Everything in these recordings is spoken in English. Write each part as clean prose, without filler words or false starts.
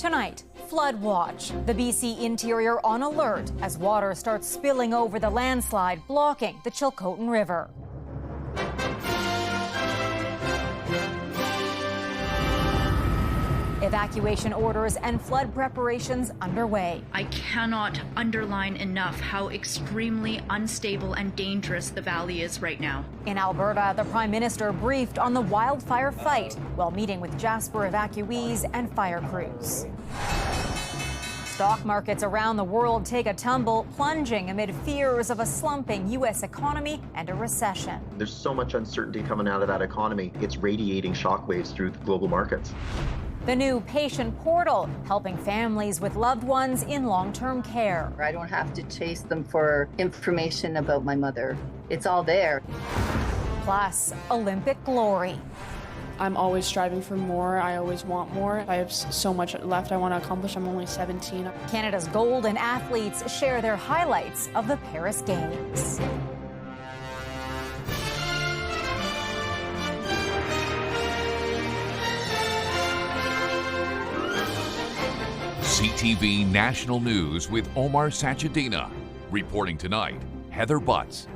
Tonight, flood watch. The BC interior on alert as water starts spilling over the landslide, blocking the Chilcotin River. Evacuation orders and flood preparations underway. I cannot underline enough how extremely unstable and dangerous the valley is right now. In Alberta, the Prime Minister briefed on the wildfire fight while meeting with Jasper evacuees and fire crews. Stock markets around the world take a tumble, plunging amid fears of a slumping U.S. economy and a recession. There's so much uncertainty coming out of that economy. It's radiating shockwaves through the global markets. The new patient portal, helping families with loved ones in long-term care. I don't have to chase them for information about my mother. It's all there. Plus, Olympic glory. I'm always striving for more. I always want more. I have so much left I want to accomplish. I'm only 17. Canada's golden athletes share their highlights of the Paris Games. CTV National News with Omar Sachedina. Reporting tonight, Heather Butts.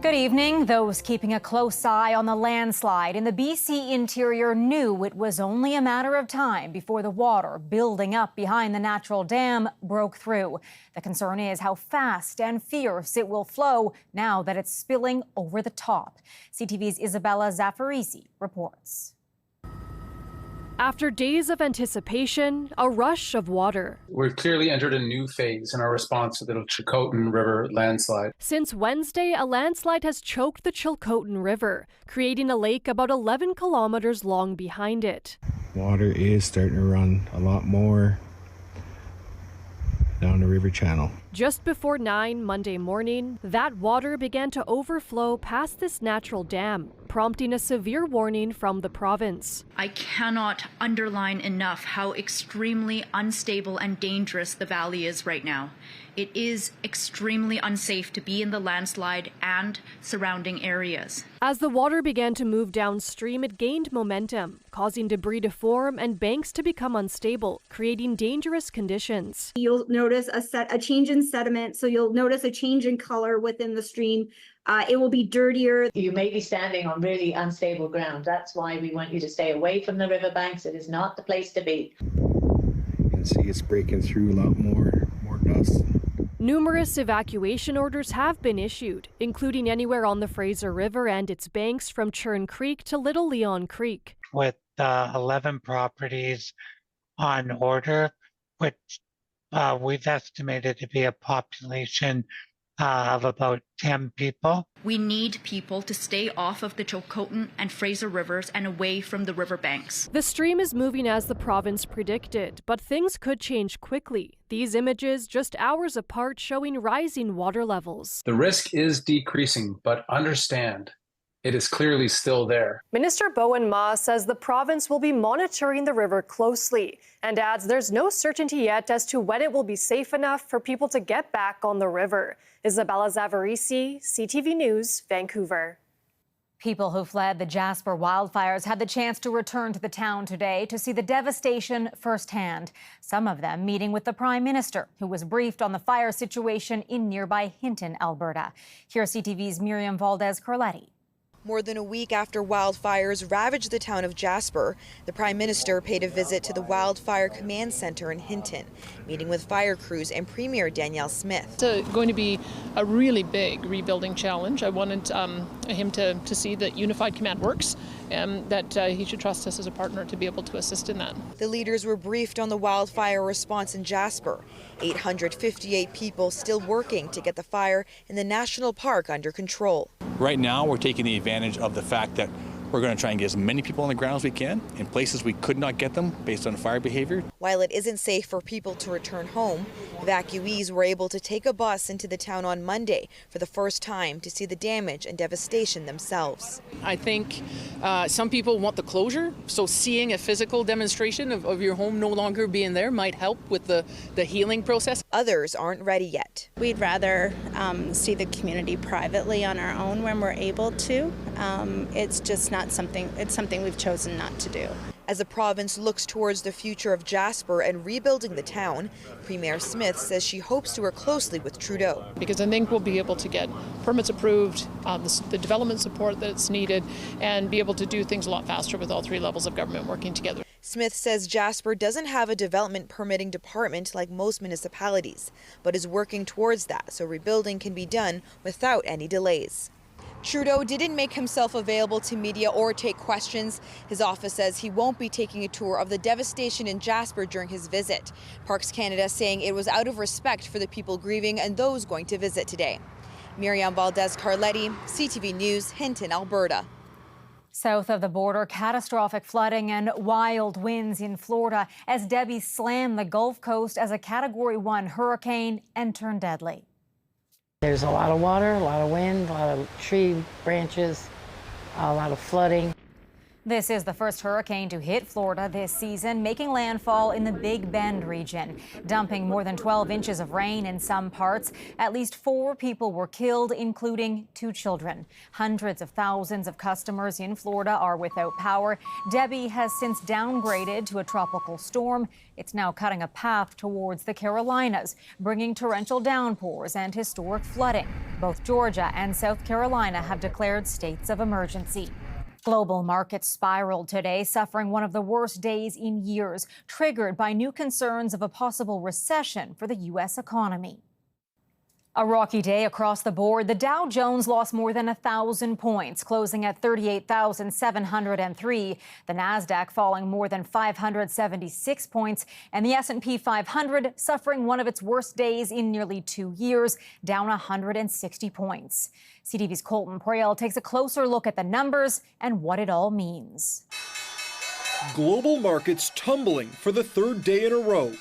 Good evening. Those keeping a close eye on the landslide in the BC interior knew it was only a matter of time before the water building up behind the natural dam broke through. The concern is how fast and fierce it will flow now that it's spilling over the top. CTV's Isabella Zaffarisi reports. After days of anticipation, a rush of water. We've clearly entered a new phase in our response to the Chilcotin River landslide. Since Wednesday, a landslide has choked the Chilcotin River, creating a lake about 11 kilometers long behind it. Water is starting to run a lot more down the river channel. Just before 9 Monday morning, that water began to overflow past this natural dam, prompting a severe warning from the province. I cannot underline enough how extremely unstable and dangerous the valley is right now. It is extremely unsafe to be in the landslide and surrounding areas. As the water began to move downstream, it gained momentum, causing debris to form and banks to become unstable, creating dangerous conditions. You'll notice a change in sediment, so you'll notice a change in color within the stream. It will be dirtier. You may be standing on really unstable ground. That's why we want you to stay away from the riverbanks. It is not the place to be. You can see it's breaking through a lot more dust. Numerous evacuation orders have been issued, including anywhere on the Fraser River and its banks from Churn Creek to Little Leon Creek. With 11 properties on order, which we've estimated to be a population of about 10 people. We need people to stay off of the Chilcotin and Fraser Rivers and away from the riverbanks. The stream is moving as the province predicted, but things could change quickly. These images just hours apart showing rising water levels. The risk is decreasing, but understand, it is clearly still there. Minister Bowen Ma says the province will be monitoring the river closely and adds there's no certainty yet as to when it will be safe enough for people to get back on the river. Isabella Zaffarisi, CTV News, Vancouver. People who fled the Jasper wildfires had the chance to return to the town today to see the devastation firsthand. Some of them meeting with the Prime Minister, who was briefed on the fire situation in nearby Hinton, Alberta. Here's CTV's Miriam Valdez-Carletti. More than a week after wildfires ravaged the town of Jasper, the Prime Minister paid a visit to the Wildfire Command Centre in Hinton, meeting with fire crews and Premier Danielle Smith. It's going to be a really big rebuilding challenge. I wanted him to see that Unified Command works and that he should trust us as a partner to be able to assist in that. The leaders were briefed on the wildfire response in Jasper. 858 people still working to get the fire in the national park under control. Right now, we're taking the advantage of the fact that we're going to try and get as many people on the ground as we can in places we could not get them based on fire behavior. While it isn't safe for people to return home, evacuees were able to take a bus into the town on Monday for the first time to see the damage and devastation themselves. I think some people want the closure, so seeing a physical demonstration of your home no longer being there might help with the healing process. Others aren't ready yet. We'd rather see the community privately on our own when we're able to. It's just not something, it's something we've chosen not to do. As the province looks towards the future of Jasper and rebuilding the town, Premier Smith says she hopes to work closely with Trudeau. Because I think we'll be able to get permits approved, the development support that's needed, and be able to do things a lot faster with all three levels of government working together. Smith says Jasper doesn't have a development permitting department like most municipalities, but is working towards that so rebuilding can be done without any delays. Trudeau didn't make himself available to media or take questions. His office says he won't be taking a tour of the devastation in Jasper during his visit. Parks Canada saying it was out of respect for the people grieving and those going to visit today. Miriam Valdez-Carletti, CTV News, Hinton, Alberta. South of the border, catastrophic flooding and wild winds in Florida as Debbie slammed the Gulf Coast as a Category 1 hurricane and turned deadly. There's a lot of water, a lot of wind, a lot of tree branches, a lot of flooding. This is the first hurricane to hit Florida this season, making landfall in the Big Bend region, dumping more than 12 inches of rain in some parts. At least 4 people were killed, including 2 children. Hundreds of thousands of customers in Florida are without power. Debbie has since downgraded to a tropical storm. It's now cutting a path towards the Carolinas, bringing torrential downpours and historic flooding. Both Georgia and South Carolina have declared states of emergency. Global markets spiraled today, suffering one of the worst days in years, triggered by new concerns of a possible recession for the U.S. economy. A rocky day across the board. The Dow Jones lost more than 1,000 points, closing at 38,703. The Nasdaq falling more than 576 points, and the S&P 500 suffering one of its worst days in nearly 2 years, down 160 points. CTV's Colton Proyel takes a closer look at the numbers and what it all means. Global markets tumbling for the 3rd day in a row.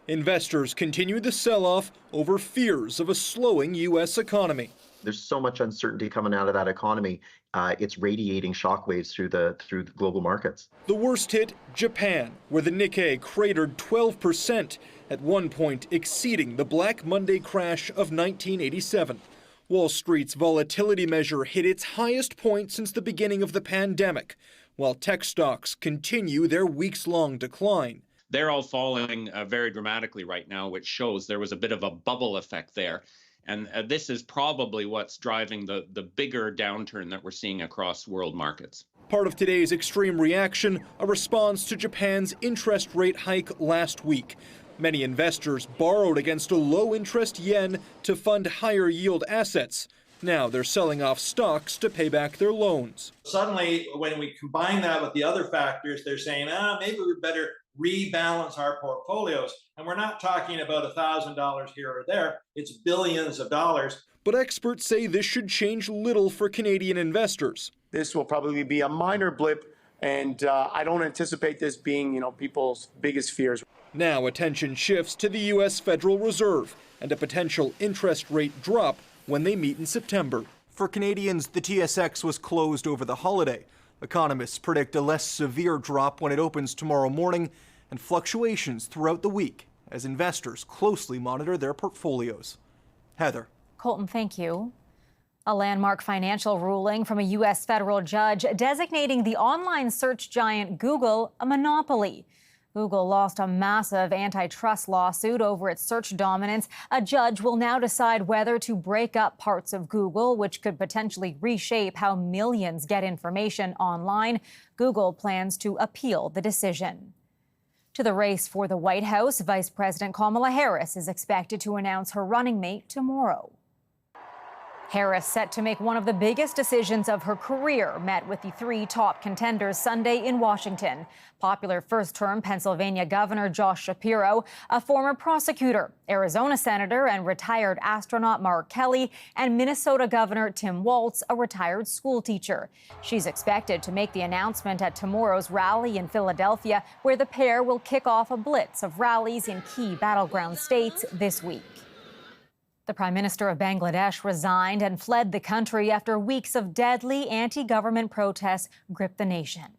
Investors continue the sell-off over fears of a slowing U.S. economy. There's so much uncertainty coming out of that economy. It's radiating shockwaves through the global markets. The worst hit, Japan, where the Nikkei cratered 12%, at one point exceeding the Black Monday crash of 1987. Wall Street's volatility measure hit its highest point since the beginning of the pandemic, while tech stocks continue their weeks-long decline. They're all falling very dramatically right now, which shows there was a bit of a bubble effect there. And this is probably what's driving the bigger downturn that we're seeing across world markets. Part of today's extreme reaction, a response to Japan's interest rate hike last week. Many investors borrowed against a low-interest yen to fund higher-yield assets. Now they're selling off stocks to pay back their loans. Suddenly, when we combine that with the other factors, they're saying, maybe we better rebalance our portfolios. And we're not talking about $1,000 here or there. It's billions of dollars. But experts say this should change little for Canadian investors. This will probably be a minor blip, and I don't anticipate this being, people's biggest fears. Now attention shifts to the U.S. Federal Reserve and a potential interest rate drop when they meet in September. For Canadians, the TSX was closed over the holiday. Economists predict a less severe drop when it opens tomorrow morning and fluctuations throughout the week as investors closely monitor their portfolios. Heather. Colton, thank you. A landmark financial ruling from a U.S. federal judge designating the online search giant Google a monopoly. Google lost a massive antitrust lawsuit over its search dominance. A judge will now decide whether to break up parts of Google, which could potentially reshape how millions get information online. Google plans to appeal the decision. To the race for the White House, Vice President Kamala Harris is expected to announce her running mate tomorrow. Harris, set to make one of the biggest decisions of her career, met with the 3 top contenders Sunday in Washington. Popular first-term Pennsylvania Governor Josh Shapiro, a former prosecutor, Arizona Senator and retired astronaut Mark Kelly, and Minnesota Governor Tim Walz, a retired school teacher. She's expected to make the announcement at tomorrow's rally in Philadelphia, where the pair will kick off a blitz of rallies in key battleground states this week. The Prime Minister of Bangladesh resigned and fled the country after weeks of deadly anti-government protests gripped the nation.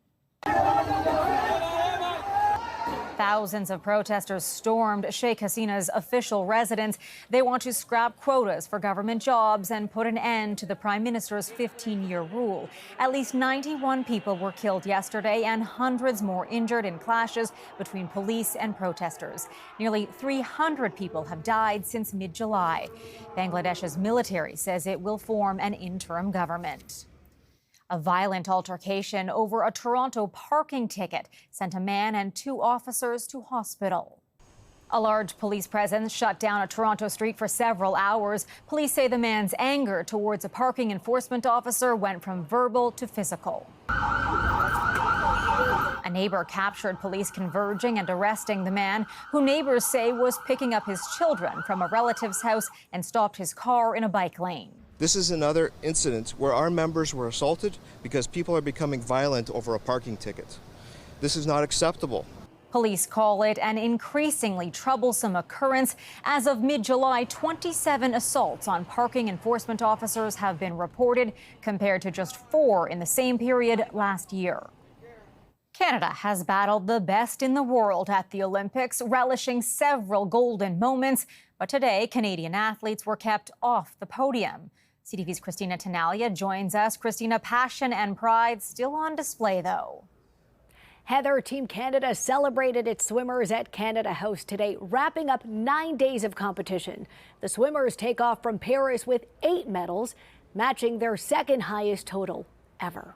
Thousands of protesters stormed Sheikh Hasina's official residence. They want to scrap quotas for government jobs and put an end to the prime minister's 15-year rule. At least 91 people were killed yesterday and hundreds more injured in clashes between police and protesters. Nearly 300 people have died since mid-July. Bangladesh's military says it will form an interim government. A violent altercation over a Toronto parking ticket sent a man and 2 officers to hospital. A large police presence shut down a Toronto street for several hours. Police say the man's anger towards a parking enforcement officer went from verbal to physical. A neighbor captured police converging and arresting the man, who neighbors say was picking up his children from a relative's house and stopped his car in a bike lane. This is another incident where our members were assaulted because people are becoming violent over a parking ticket. This is not acceptable. Police call it an increasingly troublesome occurrence. As of mid-July, 27 assaults on parking enforcement officers have been reported, compared to just 4 in the same period last year. Canada has battled the best in the world at the Olympics, relishing several golden moments. But today, Canadian athletes were kept off the podium. CTV's Christina Tenalia joins us. Christina, passion and pride still on display, though. Heather, Team Canada celebrated its swimmers at Canada House today, wrapping up 9 days of competition. The swimmers take off from Paris with 8 medals, matching their second highest total ever.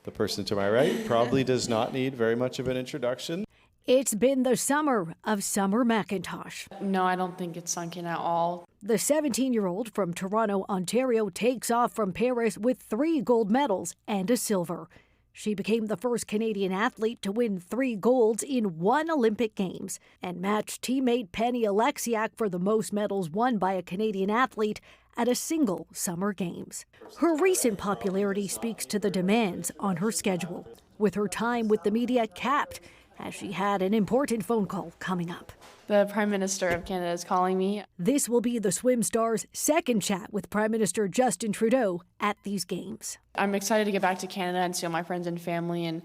The person to my right probably does not need very much of an introduction. It's been the summer of Summer McIntosh. No, I don't think it's sunk in at all. The 17-year-old from Toronto, Ontario, takes off from Paris with 3 gold medals and a silver. She became the first Canadian athlete to win 3 golds in 1 Olympic Games and matched teammate Penny Alexiak for the most medals won by a Canadian athlete at a single Summer Games. Her recent popularity speaks to the demands on her schedule, with her time with the media capped as she had an important phone call coming up. The Prime Minister of Canada is calling me. This will be the swim star's second chat with Prime Minister Justin Trudeau at these games. I'm excited to get back to Canada and see all my friends and family, and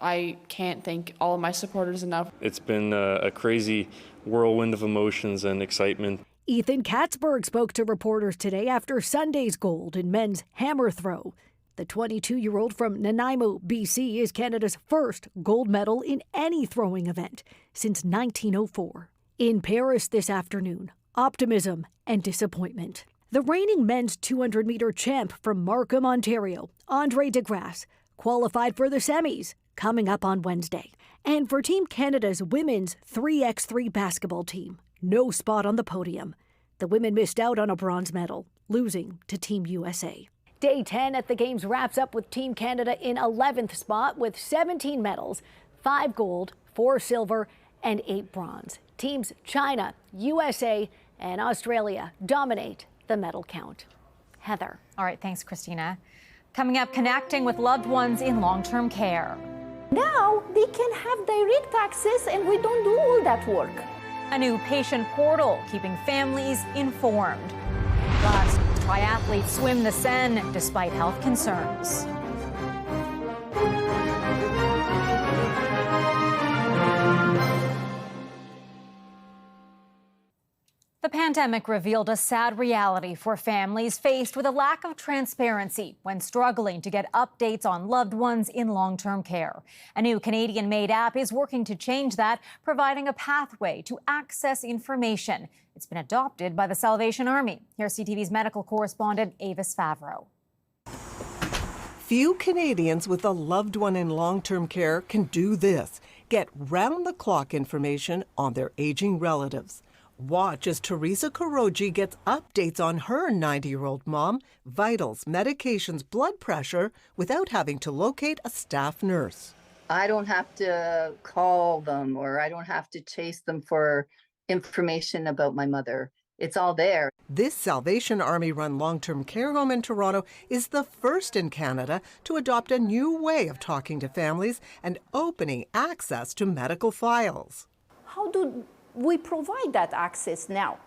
I can't thank all of my supporters enough. It's been a crazy whirlwind of emotions and excitement. Ethan Katzberg spoke to reporters today after Sunday's gold in men's hammer throw. The 22-year-old from Nanaimo, BC, is Canada's first gold medal in any throwing event since 1904. In Paris this afternoon, optimism and disappointment. The reigning men's 200-meter champ from Markham, Ontario, Andre DeGrasse, qualified for the semis coming up on Wednesday. And for Team Canada's women's 3x3 basketball team, no spot on the podium. The women missed out on a bronze medal, losing to Team USA. Day 10 at the Games wraps up with Team Canada in 11th spot with 17 medals, 5 gold, 4 silver, and 8 bronze. Teams China, USA, and Australia dominate the medal count. Heather. All right, thanks, Christina. Coming up, connecting with loved ones in long-term care. Now they can have direct access and we don't do all that work. A new patient portal keeping families informed. Plus, triathletes swim the Seine despite health concerns. The pandemic revealed a sad reality for families faced with a lack of transparency when struggling to get updates on loved ones in long-term care. A new Canadian-made app is working to change that, providing a pathway to access information. It's been adopted by the Salvation Army. Here's CTV's medical correspondent, Avis Favreau. Few Canadians with a loved one in long-term care can do this: get round-the-clock information on their aging relatives. Watch as Teresa Kuroji gets updates on her 90-year-old mom, vitals, medications, blood pressure, without having to locate a staff nurse. I don't have to call them, or I don't have to chase them for information about my mother. It's all there. This Salvation Army-run long-term care home in Toronto is the first in Canada to adopt a new way of talking to families and opening access to medical files. How do we provide that access now?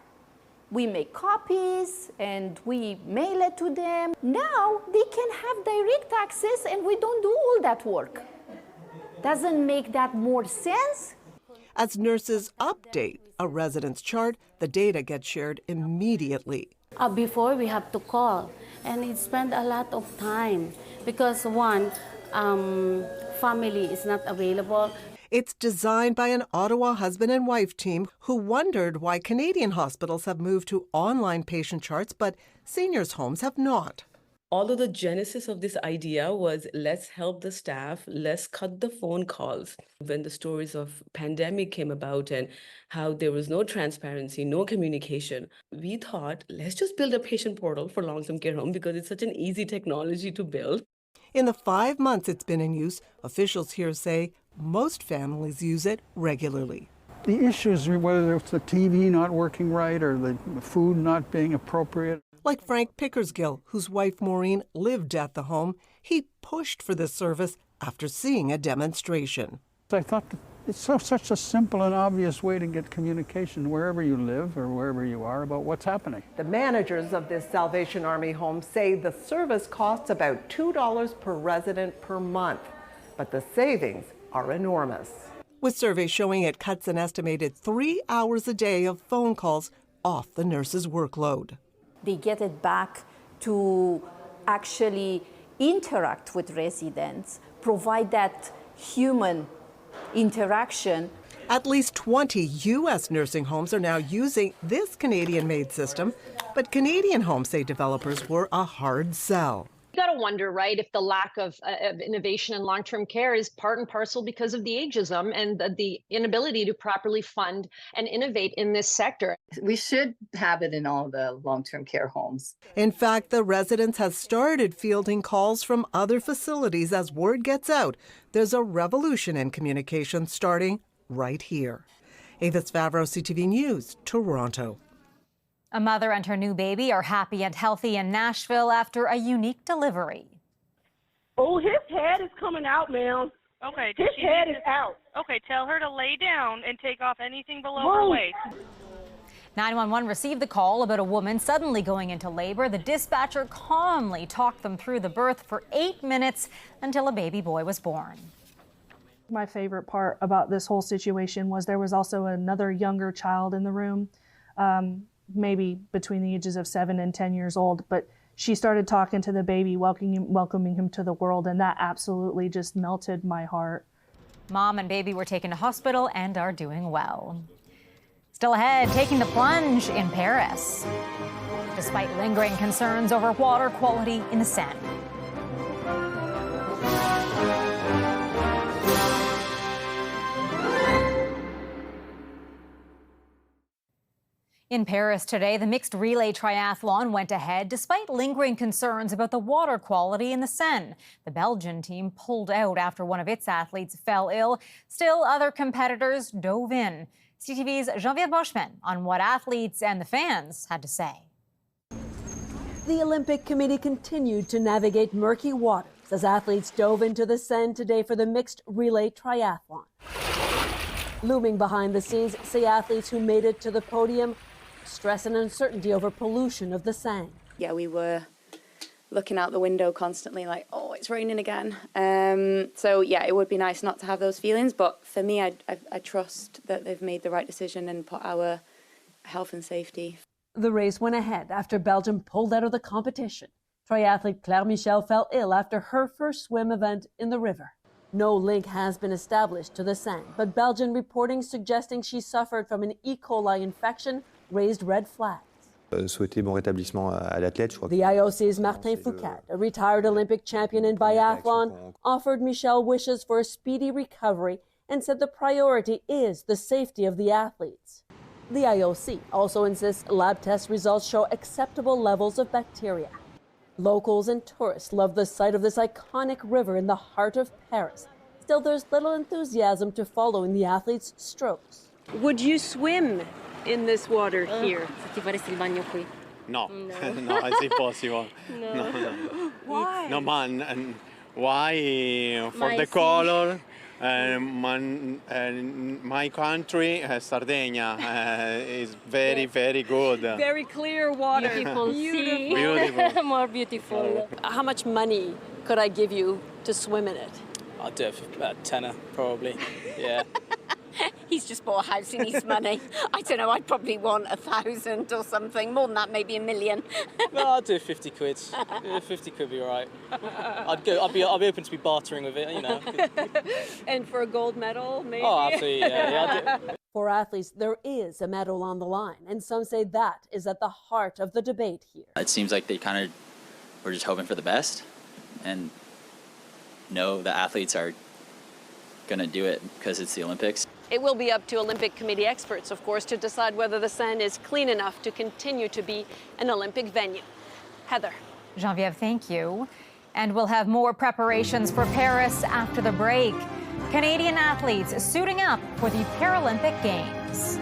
We make copies and we mail it to them. Now they can have direct access and we don't do all that work. Doesn't make that more sense? As nurses update a resident's chart, the data gets shared immediately. Before we have to call, and it spent a lot of time because one, family is not available. It's designed by an Ottawa husband and wife team who wondered why Canadian hospitals have moved to online patient charts, but seniors' homes have not. Although the genesis of this idea was let's help the staff, let's cut the phone calls. When the stories of pandemic came about and how there was no transparency, no communication, we thought let's just build a patient portal for long-term care home because it's such an easy technology to build. In the 5 months it's been in use, officials here say most families use it regularly. The issues, whether it's the TV not working right or the food not being appropriate. Like Frank Pickersgill, whose wife Maureen lived at the home, he pushed for this service after seeing a demonstration. I thought it's such a simple and obvious way to get communication wherever you live or wherever you are about what's happening. The managers of this Salvation Army home say the service costs about $2 per resident per month, but the savings are enormous. With surveys showing it cuts an estimated 3 hours a day of phone calls off the nurse's workload. They get it back to actually interact with residents, provide that human interaction. At least 20 U.S. nursing homes are now using this Canadian-made system, but Canadian homes say developers were a hard sell. You got to wonder, right, if the lack of innovation in long-term care is part and parcel because of the ageism and the inability to properly fund and innovate in this sector. We should have it in all the long-term care homes. In fact, the residents have started fielding calls from other facilities as word gets out. There's a revolution in communication starting right here. Avis Favreau, CTV News, Toronto. A mother and her new baby are happy and healthy in Nashville after a unique delivery. Oh, his head is coming out, ma'am. Okay. His head is out. Okay, tell her to lay down and take off anything below her waist. 911 received the call about a woman suddenly going into labor. The dispatcher calmly talked them through the birth for 8 minutes until a baby boy was born. My favorite part about this whole situation was there was also another younger child in the room. Maybe between the ages of 7 and 10 years old, but she started talking to the baby, welcoming him to the world, and that absolutely just melted my heart. Mom and baby were taken to hospital and are doing well. Still ahead, taking the plunge in Paris, despite lingering concerns over water quality in the Seine. In Paris today, the mixed relay triathlon went ahead despite lingering concerns about the water quality in the Seine. The Belgian team pulled out after one of its athletes fell ill. Still, other competitors dove in. CTV's Geneviève Boschman on what athletes and the fans had to say. The Olympic Committee continued to navigate murky waters as athletes dove into the Seine today for the mixed relay triathlon. Looming behind the scenes, say athletes who made it to the podium, stress and uncertainty over pollution of the Seine. Yeah, we were looking out the window constantly like, oh, it's raining again. So yeah, it would be nice not to have those feelings, but for me, I trust that they've made the right decision and put our health and safety. The race went ahead after Belgium pulled out of the competition. Triathlete Claire Michel fell ill after her first swim event in the river. No link has been established to the Seine, but Belgian reporting suggesting she suffered from an E. coli infection raised red flags. Souhaiter bon rétablissement à l'athlète. The IOC's Martin Foucault, a retired Olympic champion in biathlon, offered Michel wishes for a speedy recovery and said the priority is the safety of the athletes. The IOC also insists lab test results show acceptable levels of bacteria. Locals and tourists love the sight of this iconic river in the heart of Paris. Still, there's little enthusiasm to following the athletes' strokes. Would you swim in this water here? No, no, it's impossible. No. Why? No, man, and why? For the color. My country, Sardinia, is very, very good. Very clear water. Beautiful sea. Beautiful. More beautiful. How much money could I give you to swim in it? I'll do it for about tenner, probably. Yeah. He's just bought a house in his money. I don't know, I'd probably want 1,000 or something. More than that, maybe 1 million. No, I'd do 50 quid. 50 quid would be all right. I'd be open to be bartering with it, you know. And for a gold medal, maybe? Oh, absolutely, yeah. For athletes, there is a medal on the line, and some say that is at the heart of the debate here. It seems like they kind of were just hoping for the best, and know the athletes are going to do it because it's the Olympics. It will be up to Olympic Committee experts, of course, to decide whether the Seine is clean enough to continue to be an Olympic venue. Heather. Geneviève, thank you. And we'll have more preparations for Paris after the break. Canadian athletes suiting up for the Paralympic Games.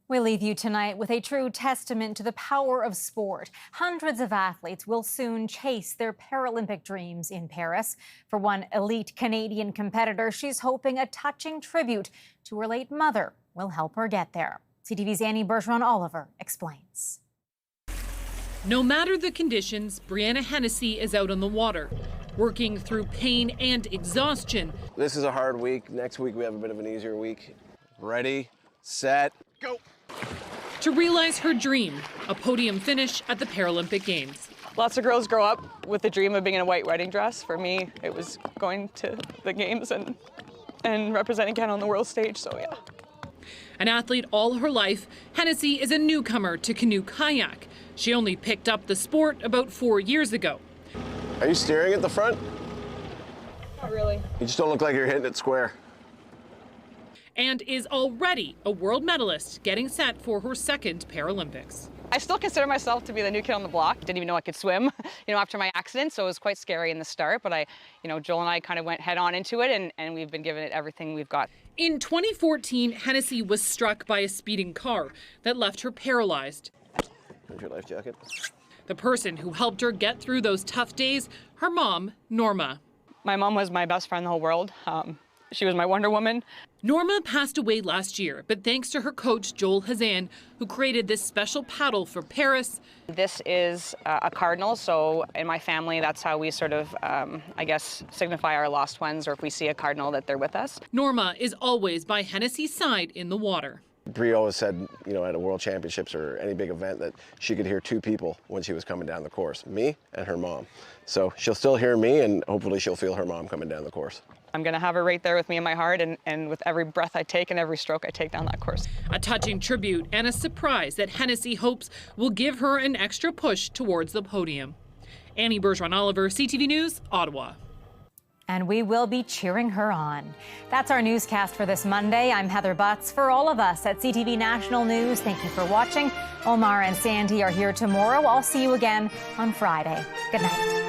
We leave you tonight with a true testament to the power of sport. Hundreds of athletes will soon chase their Paralympic dreams in Paris. For one elite Canadian competitor, she's hoping a touching tribute to her late mother will help her get there. CTV's Annie Bergeron-Oliver explains. No matter the conditions, Brianna Hennessy is out on the water, working through pain and exhaustion. This is a hard week. Next week we have a bit of an easier week. Ready, set, go. To realize her dream, a podium finish at the Paralympic Games. Lots of girls grow up with the dream of being in a white wedding dress. For me, it was going to the Games and representing Canada on the world stage, so yeah. An athlete all her life, Hennessy is a newcomer to canoe kayak. She only picked up the sport about 4 years ago. Are you steering at the front? Not really. You just don't look like you're hitting it square. And is already a world medalist, getting set for her second Paralympics. I still consider myself to be the new kid on the block. Didn't even know I could swim, after my accident, so it was quite scary in the start, but Joel and I kind of went head on into it, and we've been giving it everything we've got. In 2014, Hennessy was struck by a speeding car that left her paralyzed. Here's your life jacket. The person who helped her get through those tough days, her mom, Norma. My mom was my best friend in the whole world. She was my Wonder Woman. Norma passed away last year, but thanks to her coach, Joel Hazan, who created this special paddle for Paris. This is a cardinal, so in my family, that's how we sort of, signify our lost ones, or if we see a cardinal, that they're with us. Norma is always by Hennessy's side in the water. Brie always said, at a World Championships or any big event that she could hear two people when she was coming down the course, me and her mom. So she'll still hear me, and hopefully she'll feel her mom coming down the course. I'm going to have her right there with me in my heart, and with every breath I take and every stroke I take down that course. A touching tribute and a surprise that Hennessy hopes will give her an extra push towards the podium. Annie Bergeron-Oliver, CTV News, Ottawa. And we will be cheering her on. That's our newscast for this Monday. I'm Heather Butts. For all of us at CTV National News, thank you for watching. Omar and Sandy are here tomorrow. I'll see you again on Friday. Good night.